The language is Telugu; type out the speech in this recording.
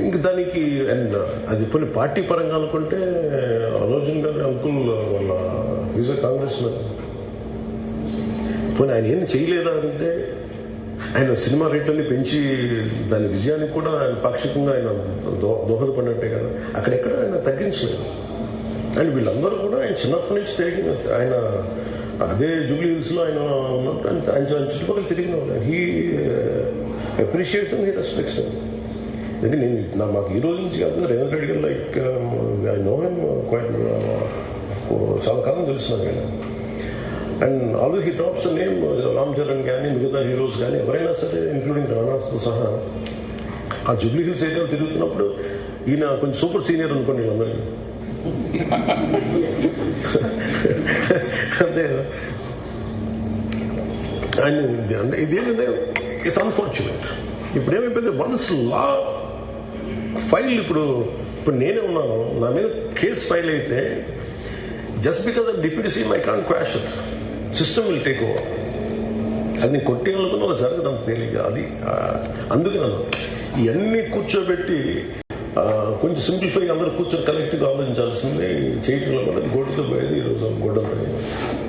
ఇంక దానికి అండ్ అది కొన్ని పార్టీ పరంగా అనుకుంటే అర్జున్ గారి అంకుల్ వాళ్ళ ఈజ్ అ కాంగ్రెస్ మ్యాన్. పోనీ ఆయన ఏం చేయలేదా అంటే ఆయన సినిమా రేట్లన్నీ పెంచి దాని విజయానికి కూడా ఆయన పాక్షికంగా ఆయన దోహదపడినట్టే కదా. అక్కడెక్కడ ఆయన తగ్గించలేదు. అండ్ వీళ్ళందరూ కూడా ఆయన చిన్నప్పటి నుంచి తిరిగిన ఆయన అదే జూబ్లీ హిల్స్లో ఆయన ఉన్నప్పుడు ఆయన చుట్టుపక్కల తిరిగిన వాళ్ళు. He appreciates them, he respects them. ఎందుకంటే నేను మాకు ఈ రోజు నుంచి కాదు, Revanth Reddy garu like I know him quite, చాలా కాలం తెలుస్తున్నాను నేను. And always he drops name Ram Charan కానీ మిగతా హీరోస్ కానీ ఎవరైనా సరే ఇంక్లూడింగ్ రాణాతో సహా ఆ జూబ్లీ హిల్స్ ఏరియాలో తిరుగుతున్నప్పుడు ఈయన కొంచెం సూపర్ సీనియర్ అనుకోండి వీళ్ళందరికీ. అంతే కదా. ఆయన అంటే ఇదేంటంటే ఇట్స్ అన్ఫార్చునేట్. ఇప్పుడు ఏమైపోయింది, వన్స్ లా ఫైల్ ఇప్పుడు నేనే ఉన్నాను, నా మీద కేసు ఫైల్ అయితే just because of deputy CM I can't quash it. System will take over. అది నేను కొట్టేయాలనుకున్నా అలా జరగదు అంత తేలిక. అది అందుకే నన్ను ఇవన్నీ కూర్చోబెట్టి కొంచెం సింప్లిఫై అందరూ కూర్చొని కలెక్టివ్గా ఆలోచించాల్సింది చేయటంలో కూడా అది గొడ్డుతో పోయేది ఈరోజు గొడ్డంతా.